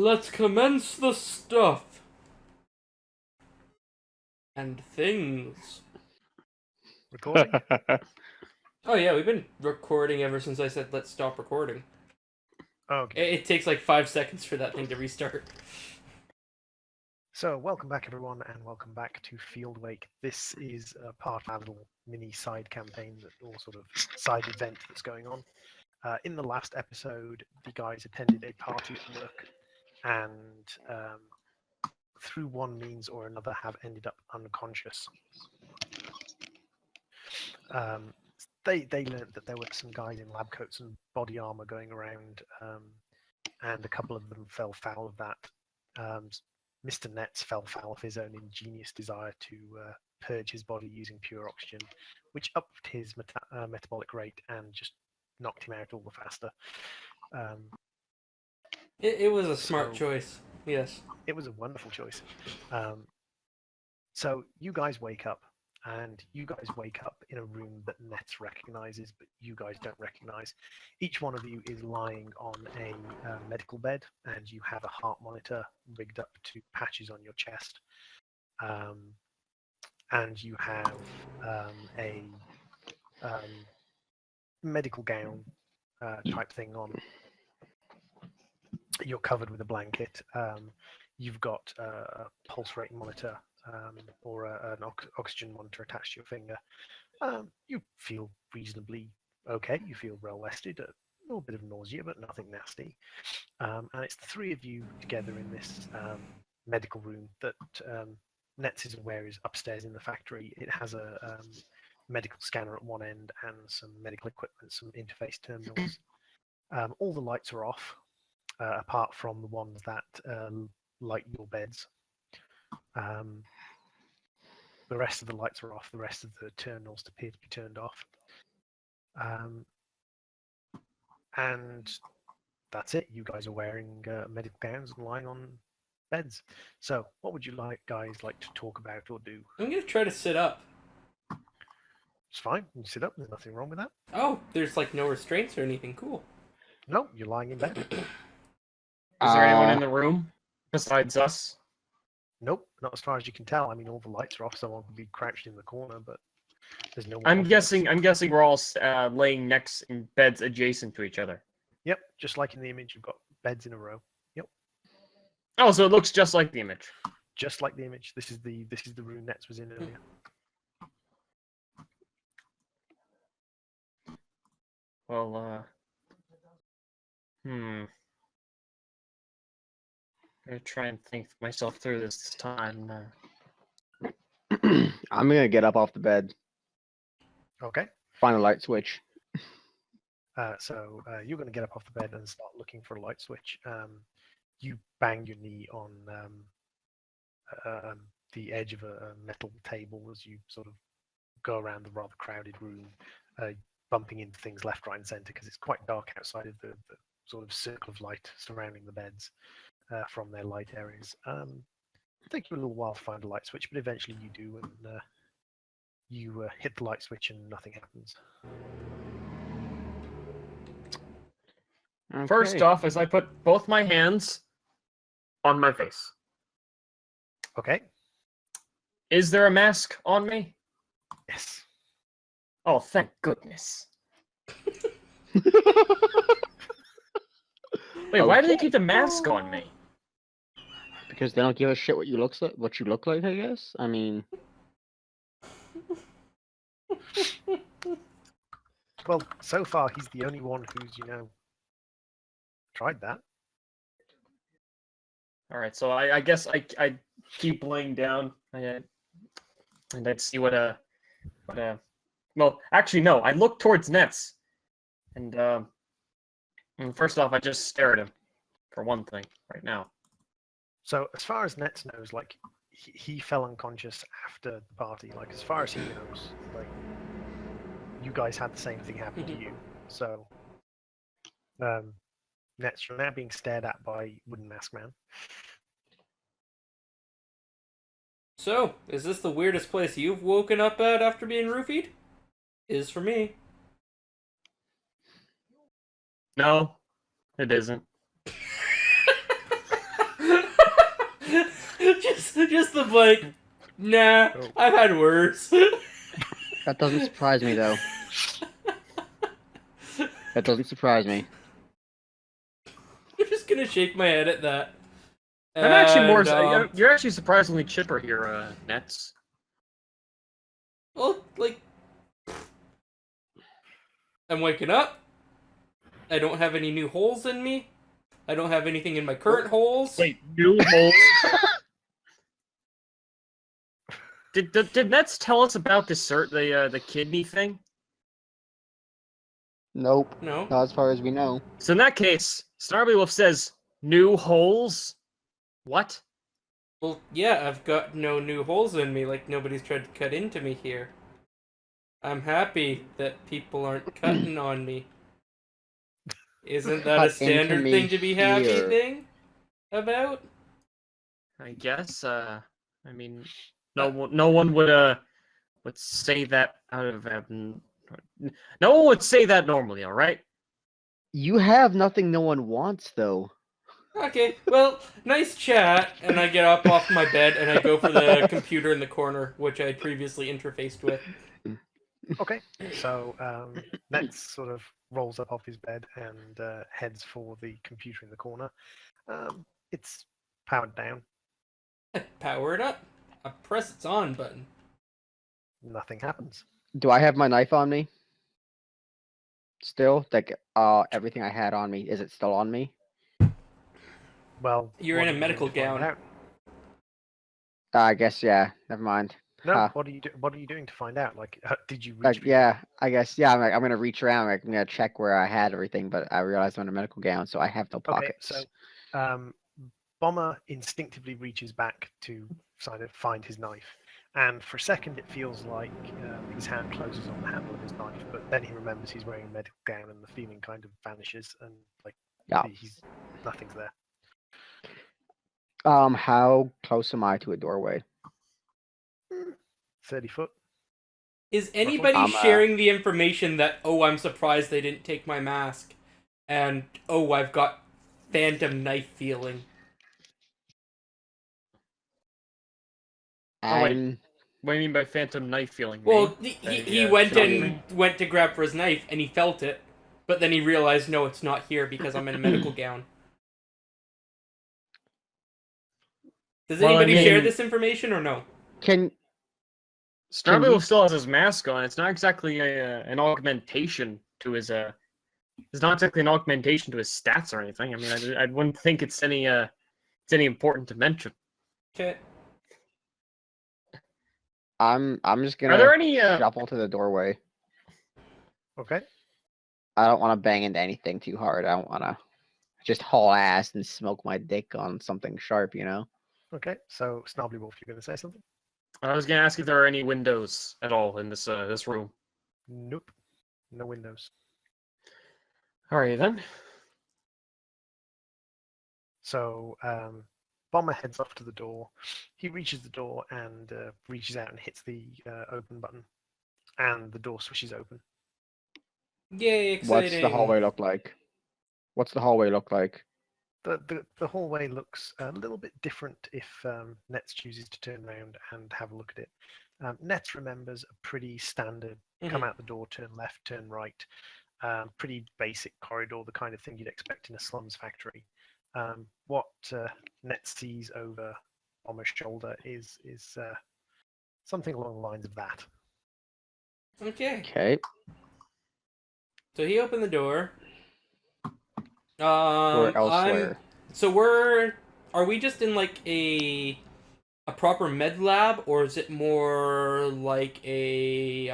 Let's commence the stuff and things. Recording? Oh yeah, we've been recording ever since I said let's stop recording. Okay. It takes like 5 seconds for that thing to restart. So, welcome back, everyone, and welcome back to Field Wake. This is a part of a little mini side campaign, or sort of side event that's going on. In the last episode, the guys attended a party at work, and through one means or another have ended up unconscious. They learned that there were some guys in lab coats and body armor going around, and a couple of them fell foul of that. Mr. Nets fell foul of his own ingenious desire to purge his body using pure oxygen, which upped his metabolic rate and just knocked him out all the faster. It was a smart choice. Yes. It was a wonderful choice. So you guys wake up, and you guys wake up in a room that Nets recognizes, but you guys don't recognize. Each one of you is lying on a medical bed, and you have a heart monitor rigged up to patches on your chest. And you have a medical gown type thing on. You're covered with a blanket. You've got a pulse rate monitor or an oxygen monitor attached to your finger. You feel reasonably okay. You feel well rested. A little bit of nausea, but nothing nasty. And it's the three of you together in this medical room that Nets is aware is upstairs in the factory. It has a medical scanner at one end and some medical equipment, some interface terminals. All the lights are off, apart from the ones that light your beds. The rest of the lights are off. The rest of the terminals appear to be turned off. And that's it. You guys are wearing medical gowns and lying on beds. So, what would you guys like to talk about or do? I'm gonna try to sit up. It's fine. You can sit up. There's nothing wrong with that. Oh, there's like no restraints or anything. Cool. No, you're lying in bed. Is there anyone in the room besides us? Nope, not as far as you can tell. I mean, all the lights are off. Someone could be crouched in the corner, but there's no one. I'm guessing we're all laying next in beds adjacent to each other. Yep, just like in the image, you've got beds in a row. Yep. Oh, so it looks just like the image. Just like the image. This is the room Nets was in earlier. Well, I'm gonna try and think myself through this time. I'm gonna get up off the bed, Okay. find a light switch. So you're going to get up off the bed and start looking for a light switch. You bang your knee on the edge of a metal table as you sort of go around the rather crowded room, bumping into things left, right, and center because it's quite dark outside of the sort of circle of light surrounding the beds from their light areas. It'll take you a little while to find a light switch, but eventually you do, and you hit the light switch and nothing happens. Okay. First off, as I put both my hands on my face. Okay. Is there a mask on me? Yes. Oh, thank goodness. Wait, why do they keep the mask on me? Because they don't give a shit what you look like, I guess. I mean, Well, so far he's the only one who's, tried that. All right, so I guess I keep laying down and I'd see what well, actually no, I look towards Nets, and first off I just stare at him for one thing right now. So as far as Nets knows, like he fell unconscious after the party. Like as far as he knows, like you guys had the same thing happen to you. So Nets, you're now being stared at by Wooden Mask Man. So, is this the weirdest place you've woken up at after being roofied? Is for me. No, it isn't. Just the blank. Nah, Oh. I've had worse. That doesn't surprise me though. That doesn't surprise me. I'm just gonna shake my head at that. I'm actually more. And, You're actually surprisingly chipper here, Nets. well, like, I'm waking up. I don't have any new holes in me. I don't have anything in my current holes. Wait, new holes. Did Nets tell us about the kidney thing? Nope. No. Not as far as we know. So in that case, Snarby Wolf says new holes. What? Well, yeah, I've got no new holes in me, like nobody's tried to cut into me here. I'm happy that people aren't cutting on me. Isn't that a Cut into standard me thing to be happy here. thing about? I guess. I mean, no one would say that out of no one would say that normally. All right. You have nothing no one wants though. Okay, well, nice chat, and I get up off my bed and I go for the computer in the corner, which I previously interfaced with. Okay, so Nets sort of rolls up off his bed and heads for the computer in the corner. It's powered down. I power it up. I press its on button. Nothing happens. Do I have my knife on me? Still? Like everything I had on me, is it still on me? Well, You're what in a are you medical doing to find gown. out? I guess yeah. Never mind. No, Huh. what are you doing to find out? Like, did you reach? Like for your- yeah, I guess yeah. I'm gonna reach around. Like, I'm gonna check where I had everything, but I realized I'm in a medical gown, so I have no Okay, pockets. so Bomber instinctively reaches back to find his knife, and for a second it feels like his hand closes on the handle of his knife, but then he remembers he's wearing a medical gown, and the feeling kind of vanishes, and like Yeah. nothing's there. How close am I to a doorway? 30 foot. Is anybody I'm, sharing the information that, oh, I'm surprised they didn't take my mask, and, oh, I've got phantom knife feeling? Oh, wait. I'm What do you mean by phantom knife feeling? Well, Me? he The, went shot and thing? went to grab for his knife, and he felt it, but then he realized, no, it's not here because I'm in a medical gown. Does Well, I anybody share mean- this information or no? can Snarby you- Wolf still has his mask on. It's not exactly an augmentation to his It's not exactly an augmentation to his stats or anything. I mean, I wouldn't think it's any important to mention. Okay. I'm just Are there gonna any shuffle to the doorway. Okay. I don't want to bang into anything too hard. I don't want to just haul ass and smoke my dick on something sharp, you know? Okay. So Snobby Wolf, you're going to say something? I was gonna ask if there are any windows at all in this this room. Nope. No windows. Alright then. So Bomber heads off to the door. He reaches the door and reaches out and hits the open button, and the door swishes open. Yay, exciting. What's the hallway look like? What's the hallway look like? The hallway looks a little bit different if Nets chooses to turn around and have a look at it. Nets remembers a pretty standard come Mhm. out the door, turn left, turn right, pretty basic corridor, the kind of thing you'd expect in a slums factory. What Nets sees over Bomber's shoulder is something along the lines of that. Okay. Okay. So he opened the door. Or elsewhere. Are we just in like a proper med lab, or is it more like a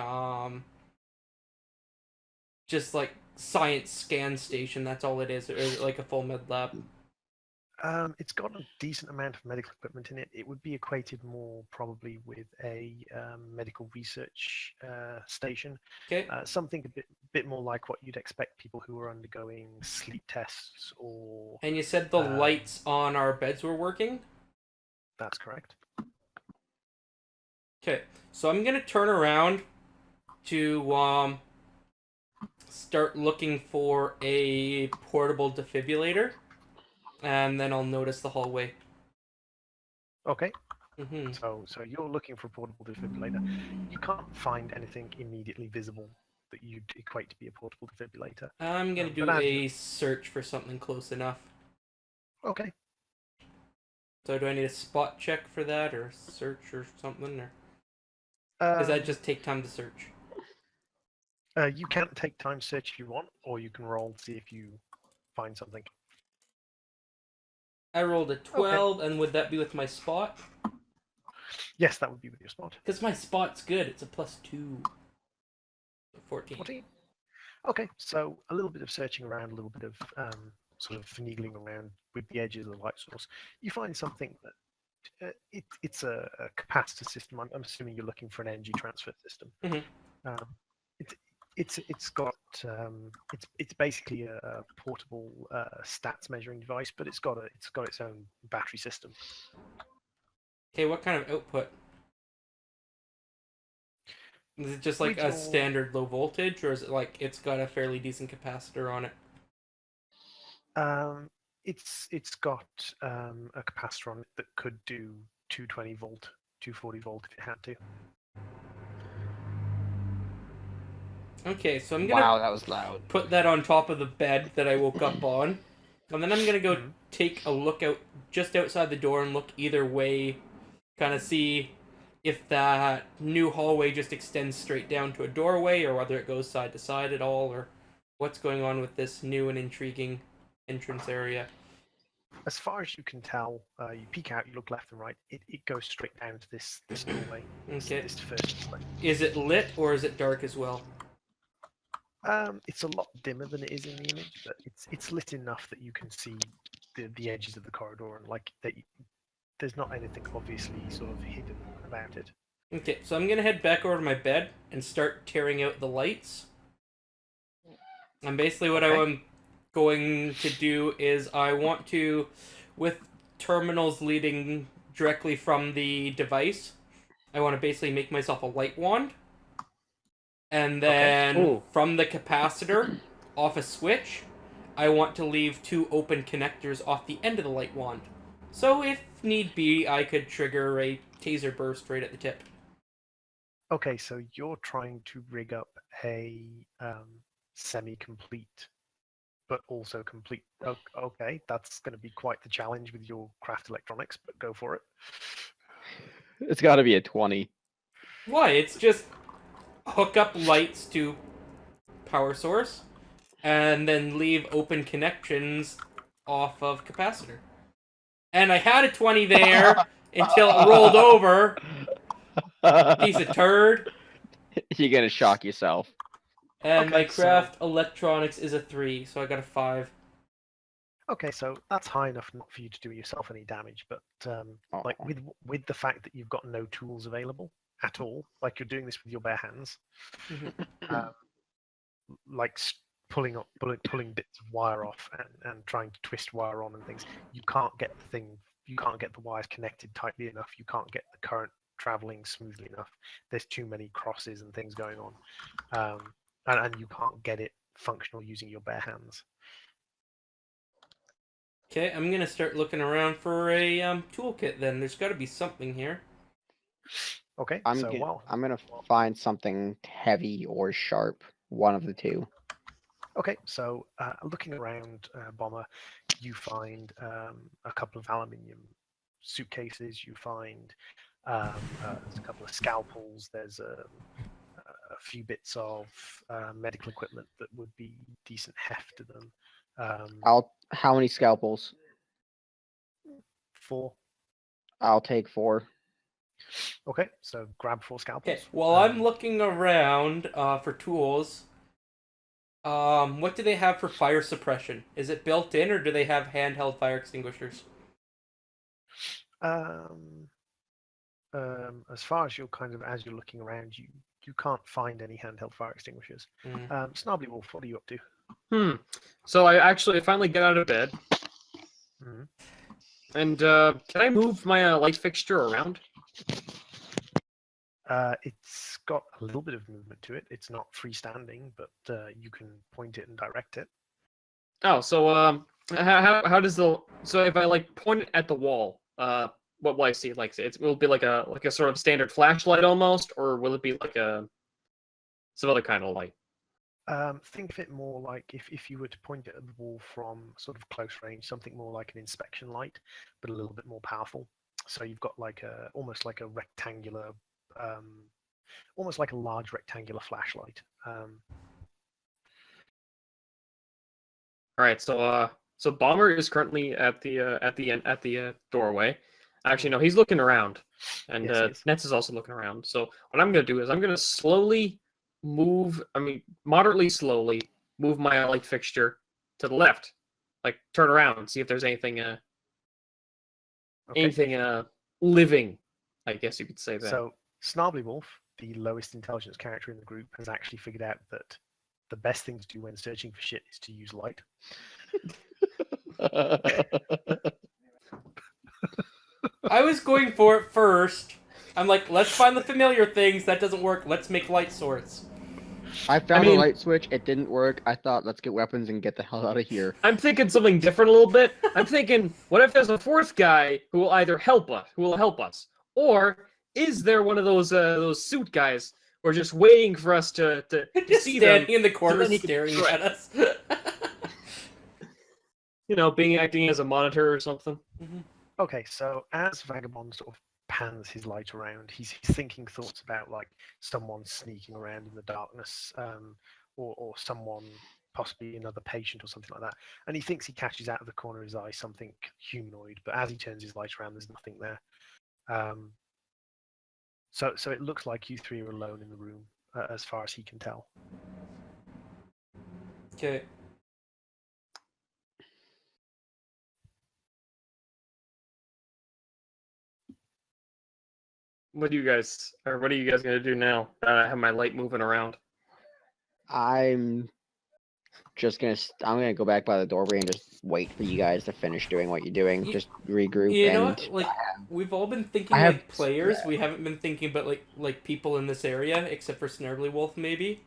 just like science scan station? That's all it is, or is it like a full med lab? It's got a decent amount of medical equipment in it. It would be equated more probably with a medical research station. Okay. Something a bit more like what you'd expect people who are undergoing sleep tests or... And you said the lights on our beds were working? That's correct. Okay. So I'm gonna turn around to start looking for a portable defibrillator. And then I'll notice the hallway. Okay. Mm-hmm. So you're looking for a portable defibrillator. You can't find anything immediately visible that you'd equate to be a portable defibrillator. I'm gonna But do as a search for something close enough. Okay. So do I need a spot check for that, or search or something, or does that just take time to search? You can take time search if you want, or you can roll to see if you find something. I rolled a 12, and would that be with my spot? Yes, that would be with your spot. Because my spot's good. It's a +2. 14. 14. Okay, so a little bit of searching around, a little bit of sort of finagling around with the edges of the light source. You find something that it's a capacitor system. I'm assuming you're looking for an energy transfer system. Mhm. Um, it's got it's basically a portable stats measuring device, but it's got its own battery system. Okay, what kind of output? Is it just like With a your- standard low voltage, or is it like it's got a fairly decent capacitor on it? It's got a capacitor on it that could do 220 volt, 240 volt if it had to. Okay, so I'm gonna Wow, that was loud. put that on top of the bed that I woke up on, and then I'm gonna go Mhm. take a look out just outside the door and look either way, kind of see if that new hallway just extends straight down to a doorway, or whether it goes side to side at all, or what's going on with this new and intriguing entrance area. As far as you can tell, you peek out, you look left and right. It goes straight down to this doorway. Okay. This first doorway. Is it lit or is it dark as well? It's a lot dimmer than it is in the image, but it's lit enough that you can see the edges of the corridor and like that. There's not anything obviously sort of hidden about it. Okay, so I'm gonna head back over to my bed and start tearing out the lights. And basically what Okay. I'm going to do is I want to, with terminals leading directly from the device, I want to basically make myself a light wand. And then Ooh. from the capacitor, off a switch, I want to leave 2 open connectors off the end of the light wand. So if need be, I could trigger a taser burst right at the tip. Okay, so you're trying to rig up a semi-complete, but also complete. Okay, that's going to be quite the challenge with your craft electronics, but go for it. It's got to be a 20. Why? It's just hook up lights to power source, and then leave open connections off of capacitor. And I had a 20 there until it rolled over. Piece of turd. You're gonna shock yourself. And Okay, my craft electronics is a 3, so I got a 5. Okay, so that's high enough not for you to do yourself any damage, but like Oh. with the fact that you've got no tools available at all, like you're doing this with your bare hands, um, like pulling bits of wire off and trying to twist wire on and things. You can't get the wires connected tightly enough. You can't get the current traveling smoothly enough. There's too many crosses and things going on, and you can't get it functional using your bare hands. Okay, I'm gonna start looking around for a toolkit then. There's gotta be something here. Okay, I'm so gonna, I'm gonna find something heavy or sharp. One of the two. Okay, so looking around, Bomber, you find a couple of aluminium suitcases. You find there's a couple of scalpels. There's a few bits of medical equipment that would be decent heft to them. How many scalpels? 4. I'll take 4. Okay, so grab 4 scalpels. Okay, while I'm looking around for tools, what do they have for fire suppression? Is it built in, or do they have handheld fire extinguishers? As far as as you're looking around, you can't find any handheld fire extinguishers. Snobby Wolf, what are you up to? So I finally get out of bed. Mm-hmm. And can I move my light fixture around? It's got a little bit of movement to it. It's not freestanding, but you can point it and direct it. Oh, so how does so if I like point it at the wall, what will I see? Like will it be like a sort of standard flashlight almost, or will it be like some other kind of light? Think of it more like if you were to point it at the wall from sort of close range, something more like an inspection light, but a little bit more powerful. So you've got like almost like a rectangular, almost like a large rectangular flashlight. All right, so Bomber is currently at the doorway. Actually, no, he's looking around, and Yes, he is. Nets is also looking around. So what I'm gonna do is I'm gonna slowly move. I mean, moderately slowly move my light fixture to the left, like turn around and see if there's anything Okay. living. I guess you could say that. So Snarbly Wolf, the lowest intelligence character in the group, has actually figured out that the best thing to do when searching for shit is to use light. I was going for it first. I'm like, let's find the familiar things. That doesn't work. Let's make light source. I found mean- a light switch. It didn't work. I thought, let's get weapons and get the hell out of here. I'm thinking something different a little bit. I'm thinking, what if there's a fourth guy who will either help us, or is there one of those suit guys who are just waiting for us to Just see them? standing in the corner then he can staring destroy at us. Acting as a monitor or something. Okay, so as Vagabond sort of pans his light around, he's thinking thoughts about like someone sneaking around in the darkness, or someone, possibly another patient or something like that. And he thinks he catches out of the corner of his eye something humanoid, but as he turns his light around, there's nothing there. So it looks like you three are alone in the room, as far as he can tell. Okay. What are you guys gonna do now? I have my light moving around. I'm just gonna. I'm gonna go back by the doorway and just wait for you guys to finish doing what you're doing. You- Just regroup You know and what? Like, we've all been thinking I have- like players. We haven't been thinking about like people in this area, except for Snarbly Wolf, maybe.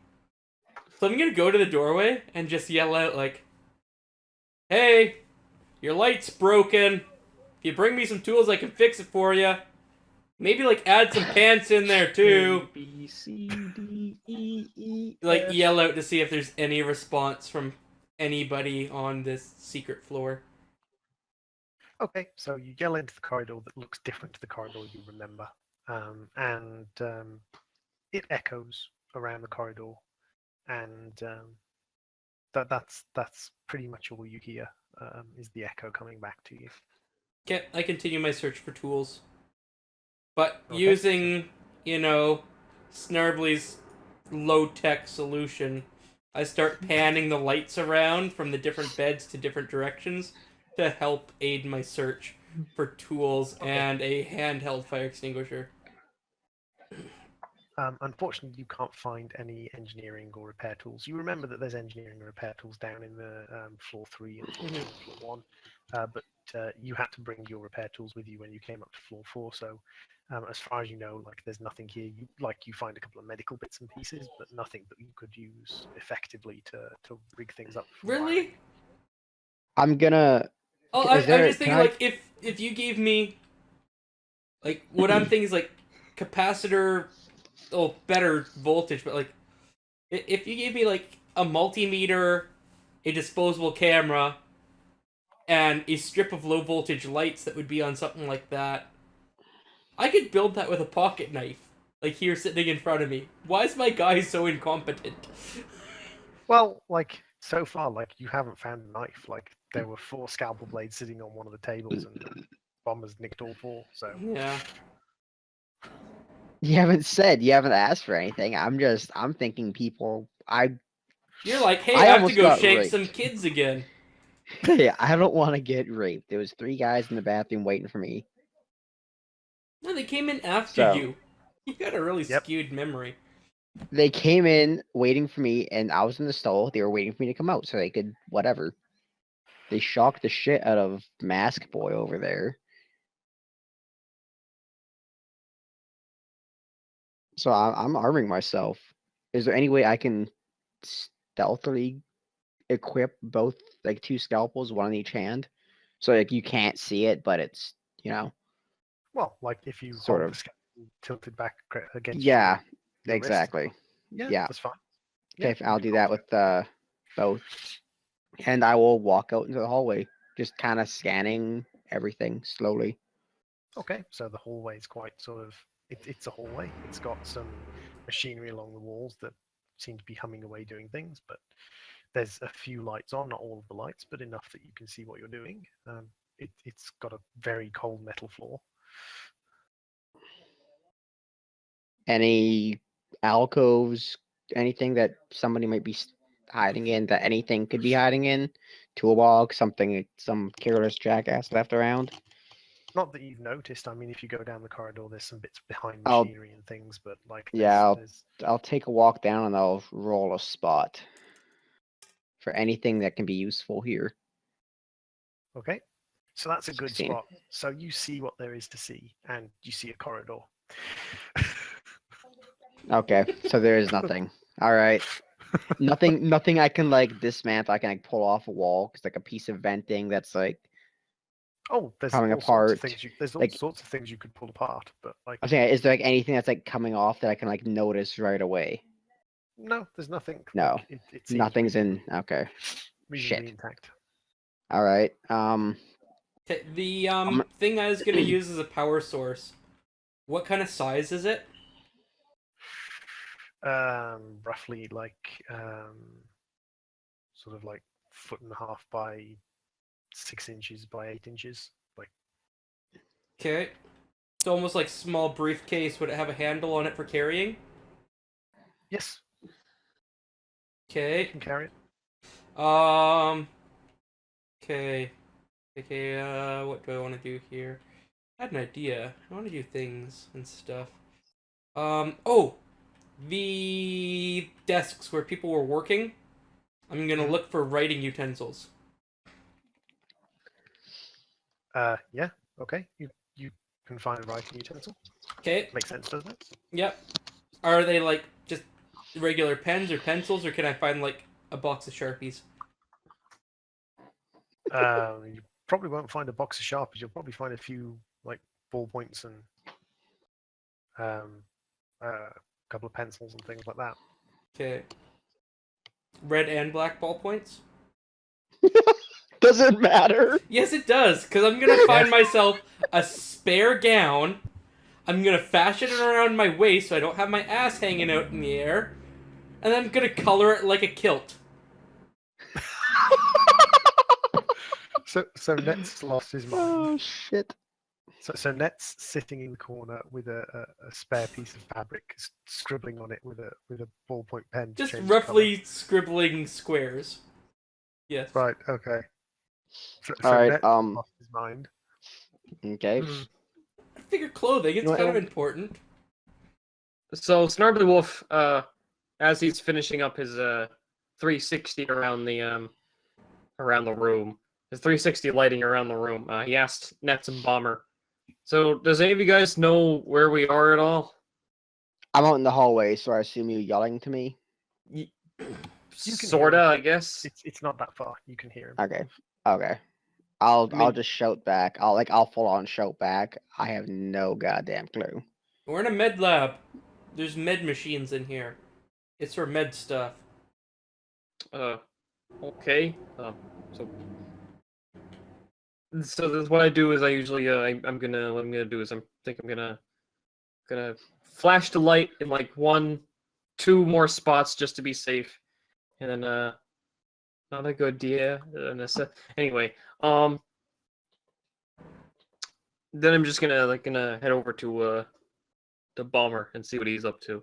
So I'm gonna go to the doorway and just yell out like, "Hey, your light's broken. If you bring me some tools, I can fix it for you. Maybe like add some pants in there too." A, B, C, D, E, E, Like F. yell out to see if there's any response from anybody on this secret floor. Okay, so you yell into the corridor that looks different to the corridor you remember, and it echoes around the corridor, and that's pretty much all you hear, is the echo coming back to you. Okay, I continue my search for tools. But Okay. using, Snarbly's low-tech solution, I start panning the lights around from the different beds to different directions to help aid my search for tools and a handheld fire extinguisher. Unfortunately, you can't find any engineering or repair tools. You remember that there's engineering and repair tools down in the floor 3 and floor 2 and floor 1, but you had to bring your repair tools with you when you came up to floor 4. So, as far as you know, like there's nothing here. You find a couple of medical bits and pieces, but nothing that you could use effectively to rig things up. for wiring. Really? I'm gonna. Oh, Is there- I'm just thinking, can I- like, if you gave me, like, what I'm thinking is, like, capacitor, better voltage, but, like, if you gave me, like, a multimeter, a disposable camera, and a strip of low voltage lights that would be on something like that, I could build that with a pocket knife, like here sitting in front of me. Why is my guy so incompetent? Well, like so far, like you haven't found a knife. Like there were 4 scalpel blades sitting on one of the tables, and Bomber's nicked all 4. So Yeah. You haven't asked for anything. I'm thinking people. You're like, hey, I I have to almost go got shank raped. some kids again. I don't want to get raped. There was 3 guys in the bathroom waiting for me. No, they came in after So- you. You got a really Yep. skewed memory. They came in waiting for me, and I was in the stall. They were waiting for me to come out so they could whatever. They shocked the shit out of Mask Boy over there. So I'm arming myself. Is there any way I can stealthily equip both, like 2 scalpels, one in each hand, so like you can't see it, but it's Well, like if you Sort hold of. the skeleton tilted back against Yeah, your wrist. exactly. Yeah, Yeah. that's fine. Okay, Yeah, I'll you do can that hold with both, and I will walk out into the hallway, just kind of scanning everything slowly. Okay, so the hallway is quite sort of it's a hallway. It's got some machinery along the walls that seem to be humming away doing things, but there's a few lights on, not all of the lights, but enough that you can see what you're doing. It's got a very cold metal floor. Any alcoves, anything that somebody might be hiding in, that anything could be hiding in, toolbox, something some careless jackass left around. Not that you've noticed. I mean, if you go down the corridor, there's some bits behind I'll- machinery and things, but like Yeah, there's I'll take a walk down and I'll roll a spot for anything that can be useful here. okay. So that's a good 16. spot. So you see what there is to see, and you see a corridor. Okay, so there is nothing. All right, nothing I can like dismantle. I can like pull off a wall. It's like a piece of venting that's like Oh, there's coming all sorts of apart. things there's all Like sorts of things you could pull apart, but like I'm saying, is there like anything that's like coming off that I can like notice right away? no, there's nothing. No, Like, it seems nothing's in. Okay, reasonably shit. intact. All right. The I'm- thing I was gonna use as a power source. What kind of size is it? Roughly like sort of like 1.5 feet by 6 inches by 8 inches. Like Okay. It's almost like small briefcase. Would it have a handle on it for carrying? yes, you Okay. can carry it. Okay. Okay, what do I want to do here? I had an idea. I want to do things and stuff. Oh! The desks where people were working. I'm gonna Mhm. look for writing utensils. Yeah, okay. You can find a writing utensil. Okay, Makes sense, doesn't it? yep. Are they like just regular pens or pencils, or can I find like a box of Sharpies? You probably won't find a box of Sharpies. You'll probably find a few like ballpoints and a couple of pencils and things like that. Okay. Red and black ballpoints? Doesn't matter. Yes, it does, because I'm gonna find myself a spare gown. I'm gonna fashion it around my waist so I don't have my ass hanging out in the air. And then I'm gonna color it like a kilt. So Net's lost his mind. Oh shit. So Net's sitting in the corner with a spare piece of fabric, scribbling on it with a ballpoint pen. To Just change the roughly scribbling squares. Yes. colour. Right. Okay. So Alright, Net lost his mind. Okay. Hmm. I figure clothing, it's know what, kind of it'll- important. So Snarbly Wolf, as he's finishing up his 360 around the room, his 360 lighting around the room, he asked Nets and Bomber. So does any of you guys know where we are at all? I'm out in the hallway, so I assume you're yelling to me. You can hear Sorta, him. I guess. It's not that far. You can hear him. Okay. Okay. I'll I mean- just shout back. I'll full on shout back. I have no goddamn clue. We're in a med lab. There's med machines in here. It's for med stuff. Okay. So that's what I do is I usually I'm gonna do is I'm gonna flash the light in like 2 more spots just to be safe, and then not a good idea. Anyway, then I'm just gonna head over to Bomber and see what he's up to.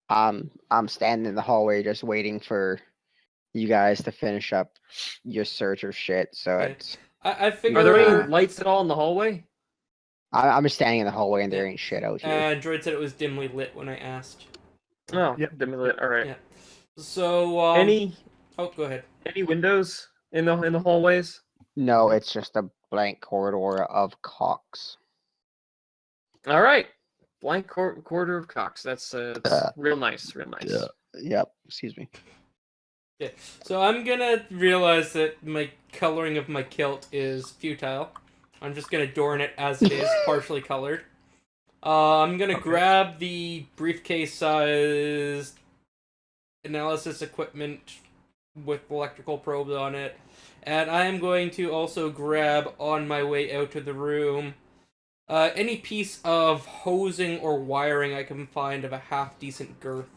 I'm standing in the hallway just waiting for you guys to finish up your search of shit. So Okay. it's I figure. Are there any lights at all in the hallway? I'm just standing in the hallway and there Yeah. ain't shit out here. Droid said it was dimly lit when I asked. Oh, Yep. dimly lit. All right. Yeah. So Any Oh, go ahead. windows in the hallways? No, it's just a blank corridor of cocks. All right. Blank quarter of Cox. That's real nice. Real nice. Yep. Excuse me. Yeah. So I'm gonna realize that my coloring of my kilt is futile. I'm just gonna adorn it as it is, partially colored. I'm gonna Okay. grab the briefcase-sized analysis equipment with electrical probes on it, and I am going to also grab, on my way out of the room, any piece of hosing or wiring I can find of a half-decent girth,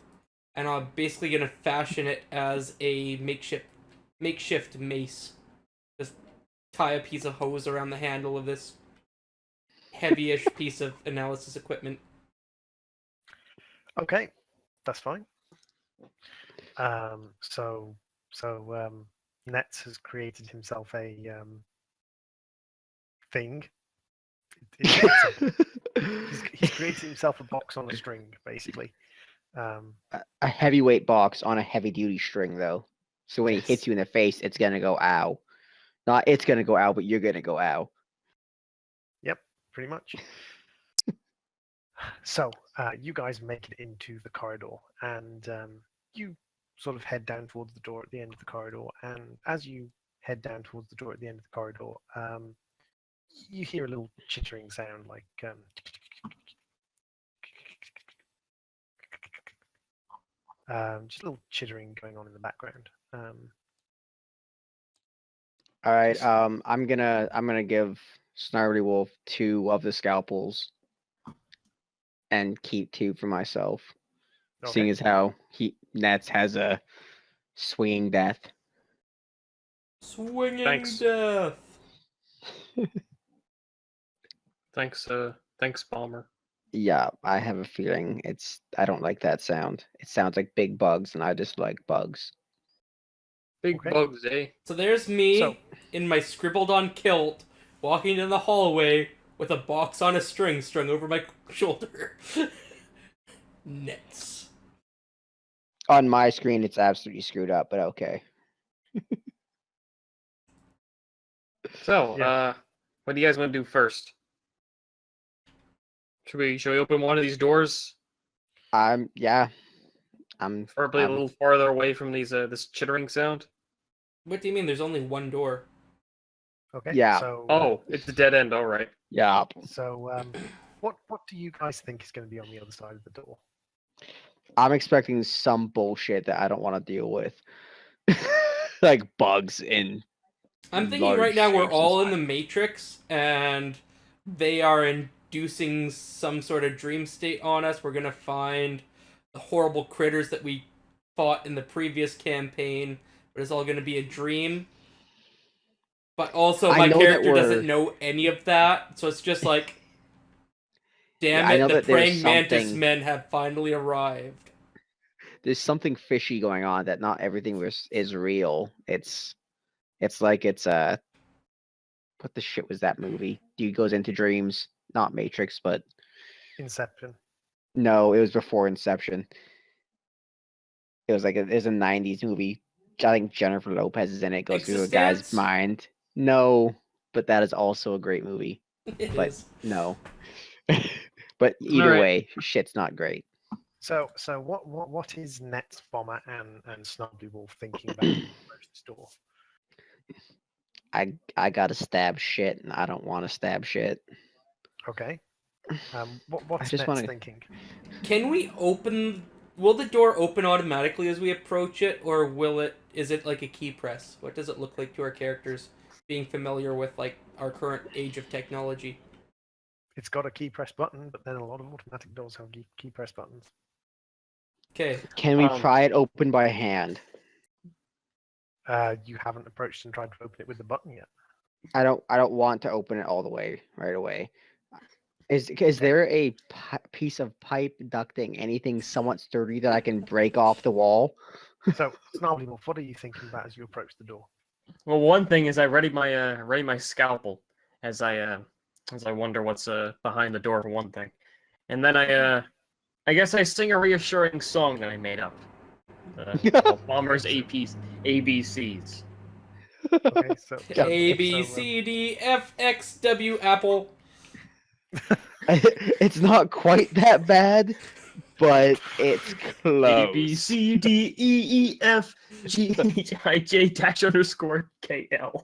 and I'm basically gonna fashion it as a makeshift mace. Just tie a piece of hose around the handle of this heavy-ish piece of analysis equipment. Okay, that's fine. Nets has created himself a thing. He's created himself a box on a string, basically. A heavyweight box on a heavy duty string, though. So when he Yes. hits you in the face, it's gonna go ow. Not it's gonna go ow, but you're gonna go ow. Yep, pretty much. So you guys make it into the corridor, and you sort of head down towards the door at the end of the corridor. And as you head down towards the door at the end of the corridor, you hear a little chittering sound, like just a little chittering going on in the background. All right. I'm gonna give Snarly Wolf 2 of the scalpels, and keep 2 for myself. Seeing Okay. as how Nets has a swinging death. Swinging Thanks. death! Thanks, Bomber. Yeah, I have a feeling I don't like that sound. It sounds like big bugs, and I just like bugs. Big Okay. bugs, eh? So there's me, So- in my scribbled-on kilt, walking down the hallway with a box on a string strung over my shoulder. Nets. On my screen, it's absolutely screwed up, but okay. So, Yeah. what do you guys want to do first? Should we open one of these doors? Yeah. Preferably a little farther away from this chittering sound. What do you mean there's only one door? Okay. Yeah. So Oh, it's a dead end. All right. Yeah. So what do you guys think is going to be on the other side of the door? I'm expecting some bullshit that I don't want to deal with. Like bugs in I'm thinking large right now we're shapes and all in size. the Matrix, and they are inducing some sort of dream state on us. We're gonna find the horrible critters that we fought in the previous campaign, but it's all gonna be a dream. But also, I my know that character we're- doesn't know any of that, so it's just like, damn I it, know the that there's praying mantis something- men have finally arrived. There's something fishy going on, that not everything is real. It's like what the shit was that movie? Dude goes into dreams. Not Matrix, but Inception. no, it was before Inception. It was it was a 90s movie. I think Jennifer Lopez is in it. Goes through a guy's Existence? mind. No, but that is also a great movie. It But is. no. But either Alright. way, shit's not great. So what is Nets, Bomber, and Snubbly Wolf thinking about the approach this door? I gotta stab shit, and I don't want to stab shit. Okay. What's just Nets wanna- thinking? Can we open? Will the door open automatically as we approach it, or is it like a key press? What does it look like to our characters, being familiar with like our current age of technology? It's got a key press button, but then a lot of automatic doors have key press buttons. Okay. Can we Um, pry it open by hand? You haven't approached and tried to open it with the button yet. I don't want to open it all the way right away. Is there a piece of pipe, ducting, anything somewhat sturdy that I can break off the wall? So, Snubbly Wolf, what are you thinking about as you approach the door? Well, one thing is I ready my scalpel as I wonder what's behind the door for one thing, and then I guess I sing a reassuring song that I made up. Called Bomber's ABCs. Okay, so A B C D F X W Apple. It's not quite that bad, but it's close. A B C D E E F G H I J dash underscore KL.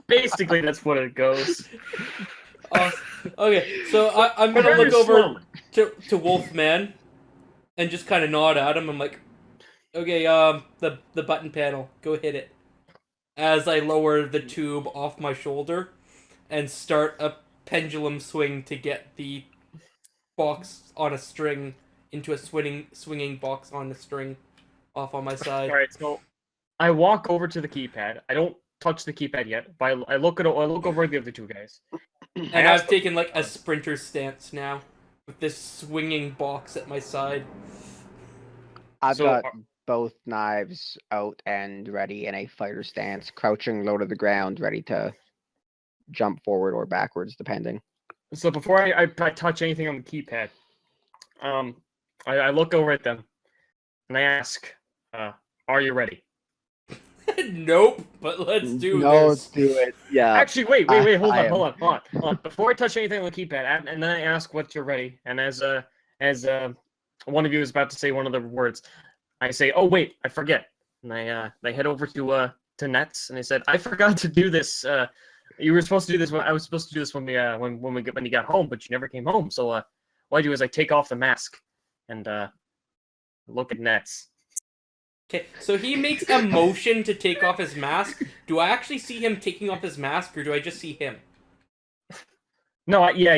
Basically, that's what it goes. Okay, so I'm gonna Very look over slowly. to Wolfman and just kind of nod at him. I'm like, okay, the button panel, go hit it. As I lower the tube off my shoulder and start a pendulum swing to get the box on a string into a swinging box on a string off on my side. All right, so I walk over to the keypad. I don't touch the keypad yet, but I look over at the other two guys. And I asked I've them, taken like a sprinter stance now with this swinging box at my side. I've So, got both knives out and ready in a fighter stance, crouching low to the ground, ready to jump forward or backwards, depending. So before I touch anything on the keypad, I look over at them and I ask, "Are you ready?" Nope, but let's do No, this. do it. Yeah. Actually, wait, hold I on, am. hold on. Before I touch anything on the keypad, and then I ask what you're ready, and as one of you is about to say one of the words, I say, "Oh wait, I forget," and I head over to Nets, and I said, "I forgot to do this. You were supposed to do this when I was supposed to do this when you got home, but you never came home. So what I do is I take off the mask and look at Nets." Okay, so he makes a motion to take off his mask. Do I actually see him taking off his mask, or do I just see him? No, you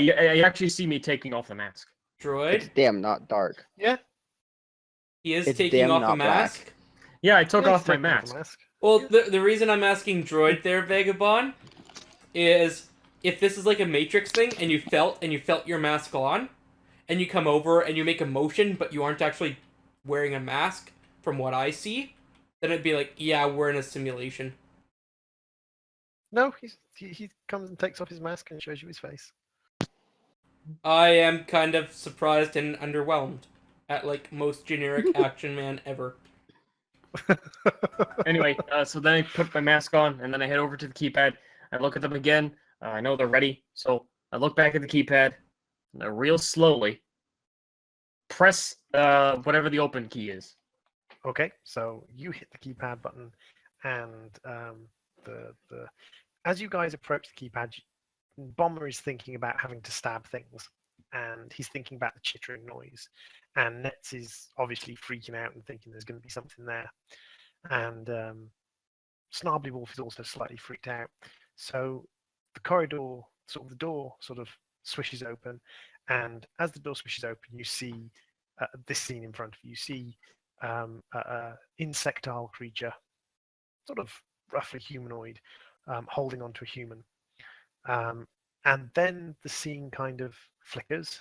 actually see me taking off the mask. Droid? It's dim, not dark. Yeah. He is It's taking dim, off a not black. mask? Yeah, I took Yeah, off he's my taking off the mask. Well, the reason I'm asking Droid there, Vagabond, is if this is like a Matrix thing, and you felt your mask on, and you come over and you make a motion, but you aren't actually wearing a mask, from what I see, then it'd be like, yeah, we're in a simulation. No, he comes and takes off his mask and shows you his face. I am kind of surprised and underwhelmed at like most generic action man ever. Anyway, so then I put my mask on, and then I head over to the keypad. I look at them again. I know they're ready, so I look back at the keypad, and I real slowly press whatever the open key is. Okay, so you hit the keypad button, and the as you guys approach the keypad, Bomber is thinking about having to stab things, and he's thinking about the chittering noise, and Nets is obviously freaking out and thinking there's going to be something there, and Snarby Wolf is also slightly freaked out. So the corridor, sort of the door, sort of swishes open, and as the door swishes open, you see this scene in front of you. You see a insectile creature, sort of roughly humanoid, holding onto a human. And then the scene kind of flickers,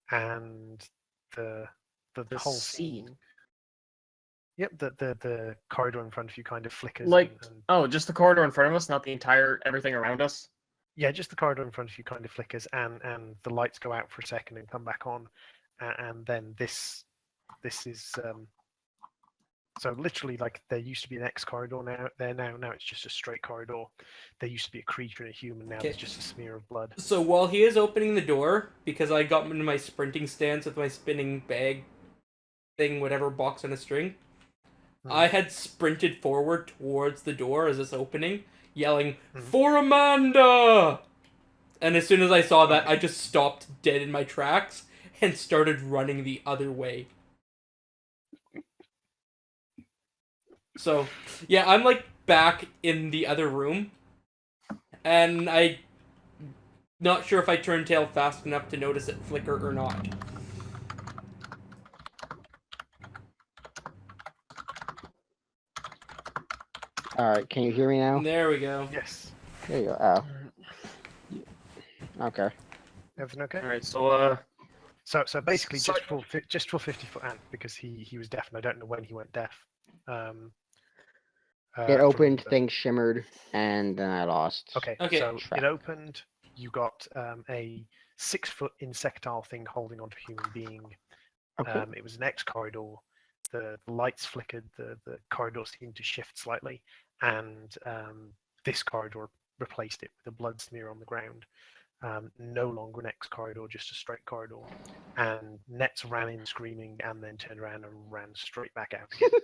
and the The whole scene. scene. Yep, the corridor in front of you kind of flickers. Like, and oh, just the corridor in front of us, not the entire everything around us. yeah, just the corridor in front of you kind of flickers, and the lights go out for a second and come back on, and then this is so literally, like, there used to be an X corridor now it's just a straight corridor. There used to be a creature and a human, now it's just a smear of blood. So while he is opening the door, because I got into my sprinting stance with my spinning bag thing, whatever, box on a string, I had sprinted forward towards the door as it's opening, yelling, "For Amanda!" And as soon as I saw that, I just stopped dead in my tracks and started running the other way. So, yeah, I'm like back in the other room, and I not sure if I turned tail fast enough to notice it flicker or not. Alright, can you hear me now? There we go. Yes. There you go. Oh. Okay. Everything okay? All right, so So basically, So- just for 50-foot ant, because he was deaf, and I don't know when he went deaf. It from opened, the- things shimmered, and then I lost. Okay, Okay. so Track. it opened. You got a 6-foot insectile thing holding onto a human being. Okay. It was an X corridor. The lights flickered. The corridor seemed to shift slightly, and this corridor replaced it with a blood smear on the ground. No longer an X corridor, just a straight corridor. And Nets ran in screaming, and then turned around and ran straight back out again.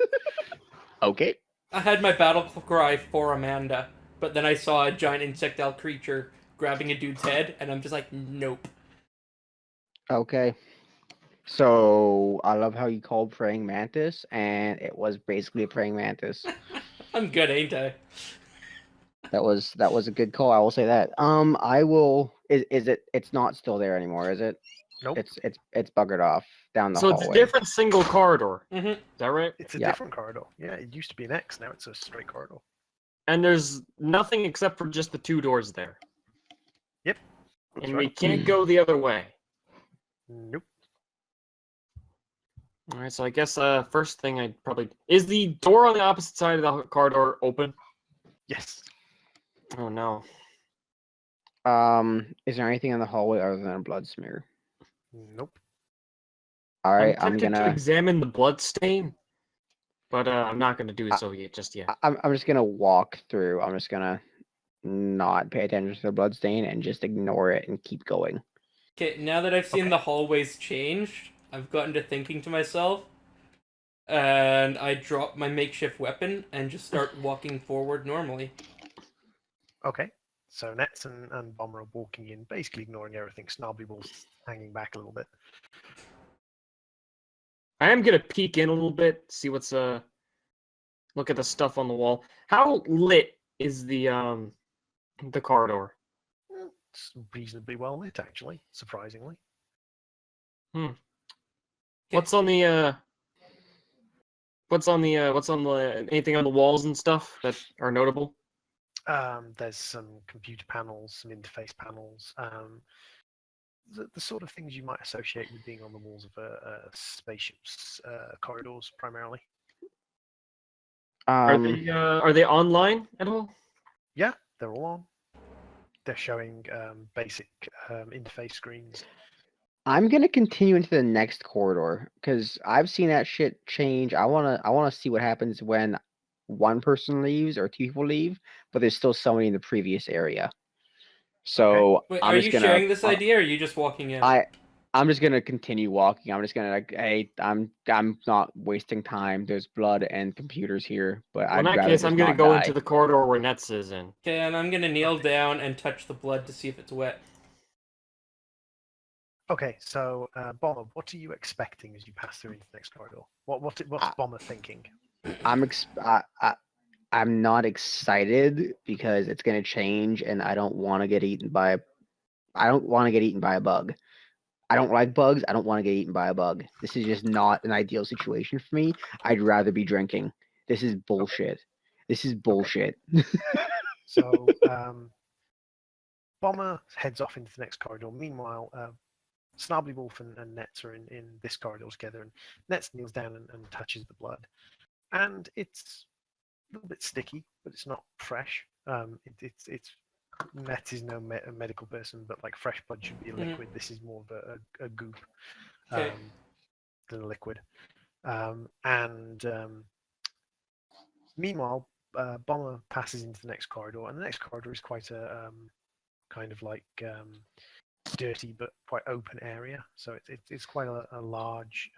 Okay. I had my battle cry for Amanda, but then I saw a giant insectile creature grabbing a dude's head, and I'm just like, nope. Okay. So I love how you called praying mantis, and it was basically a praying mantis. I'm good, ain't I? That was a good call. I will say that. I will. Is it? It's not still there anymore, is it? Nope. It's buggered off down the So hallway. it's a different single corridor. Mm-hmm. Is that right? It's a Yep. different corridor. Yeah, it used to be an X. Now it's a straight corridor. And there's nothing except for just the 2 doors there. Yep. That's And we right. can't go the other way. Nope. All right, so I guess first thing I'd probably is the door on the opposite side of the corridor open. Yes. Oh no. Is there anything in the hallway other than a blood smear? Nope. All right, I'm I'm tempted to gonna. examine the blood stain, but I'm not gonna do so yet, just yet. I'm just gonna walk through. I'm just gonna not pay attention to the blood stain and just ignore it and keep going. Okay, now that I've seen Okay. the hallways changed, I've gotten to thinking to myself, and I drop my makeshift weapon and just start walking forward normally. Okay. So Nets and Bomber are walking in, basically ignoring everything. Snarblyball's hanging back a little bit. I am gonna peek in a little bit, see what's look at the stuff on the wall. How lit is the corridor? It's reasonably well lit, actually, surprisingly. What's on the anything on the walls and stuff that are notable? There's some computer panels, some interface panels, the sort of things you might associate with being on the walls of a spaceship's corridors, primarily. Are they online at all? Yeah, they're all on. They're showing basic interface screens. I'm gonna continue into the next corridor because I've seen that shit change. I wanna see what happens when one person leaves or 2 people leave, but there's still somebody in the previous area. So Wait, I'm are just you gonna. sharing this idea, or are you just walking in? I'm just gonna continue walking. I'm just gonna like, hey, I'm not wasting time. There's blood and computers here, but Well, in I'd that rather case, just I'm gonna not go die. into the corridor where Nets is in. Okay, and I'm gonna kneel down and touch the blood to see if it's wet. Okay, so Bomber, what are you expecting as you pass through into the next corridor? What's Bomber thinking? I'm not excited because it's gonna change, and I don't want to get eaten by. I don't want to get eaten by a bug. I don't like bugs. I don't want to get eaten by a bug. This is just not an ideal situation for me. I'd rather be drinking. This is bullshit. This is bullshit. So Bomber heads off into the next corridor. Meanwhile, Snarblywolf and Nets are in this corridor together, and Nets kneels down and touches the blood. And it's a little bit sticky, but it's not fresh. It's Nets is no medical person, but like fresh blood should be a liquid. This is more of a goop Okay. than a liquid. Meanwhile, Bomber passes into the next corridor, and the next corridor is quite a kind of like dirty but quite open area. So it's quite a large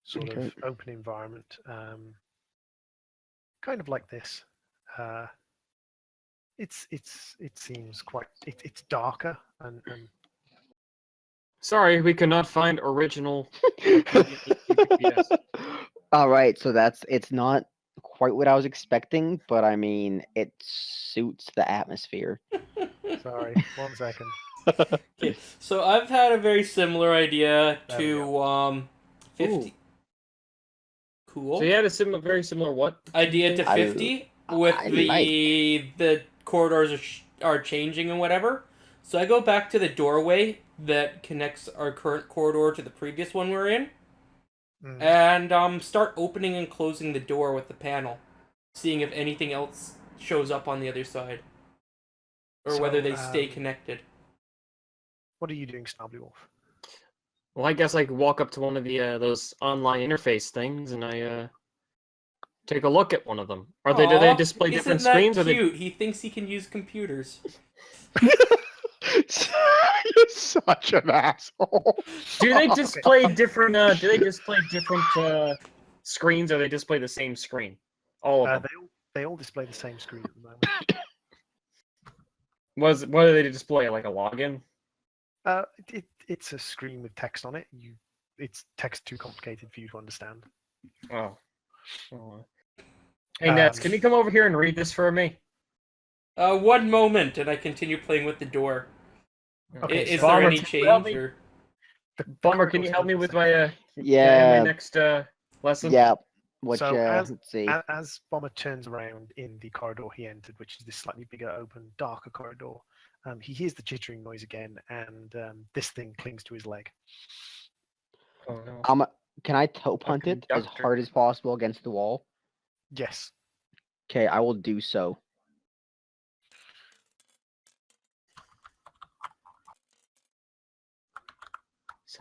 sort of open environment, kind of like this. It seems quite it's darker and Sorry, we cannot find original. Yes. All right, so it's not quite what I was expecting, but I mean it suits the atmosphere. sorry. 1 second. Okay, so I've had a very similar idea There we to 50. Ooh. Cool. So you had a very similar what? Idea to I- 50 with I the corridors are changing and whatever. So I go back to the doorway that connects our current corridor to the previous one we're in, Mm. and start opening and closing the door with the panel, seeing if anything else shows up on the other side, or So, whether they stay connected. What are you doing, Snarblywolf? Well, I guess I could walk up to one of the those online interface things and I take a look at one of them. Do they Aw, display different isn't that screens? Or cute? He thinks he can use computers. You're such an asshole. do they display different? Do they display different screens, or they display the same screen? All of them. They They all display the same screen at the moment. What do they display? Like a login? It's a screen with text on it. It's text too complicated for you to understand. Oh. Hey, Nets, can you come over here and read this for me? One moment, and I continue playing with the door. Okay, Is so there Bomber, any can you help change me? or? Bummer, can you help me with my Yeah. next lesson? Yeah. Which So let's see. as Bomber turns around in the corridor he entered, which is this slightly bigger, open, darker corridor, he hears the chittering noise again, and this thing clings to his leg. Oh, no. Can I toe punt Fucking it as doctor. hard as possible against the wall? Yes. Okay, I will do so.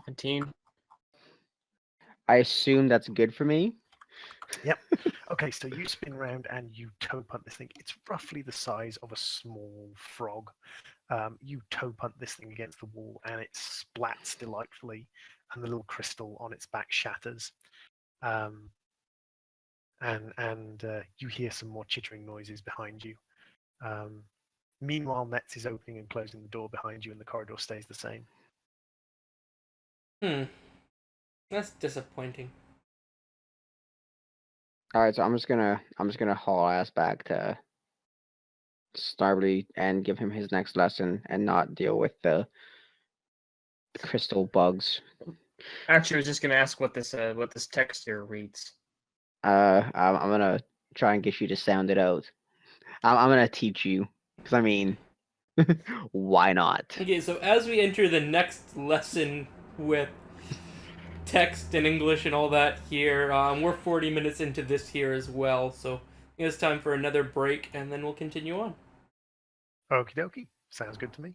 $17. I assume that's good for me. Okay, so you spin around and you toe punt this thing. It's roughly the size of a small frog. You toe punt this thing against the wall, and it splats delightfully, and the little crystal on its back shatters. And you hear some more chittering noises behind you. Meanwhile, Nets is opening and closing the door behind you, and the corridor stays the same. That's disappointing. All right, so I'm just gonna haul ass back to Starbury and give him his next lesson and not deal with the crystal bugs. Actually, I was just gonna ask what this text here reads. I'm gonna try and get you to sound it out. I'm gonna teach you, because I mean, why not? Okay, so as we enter the next lesson with text and English and all that here, we're 40 minutes into this here as well, so it's time for another break, and then we'll continue on. Okie dokie. Sounds good to me.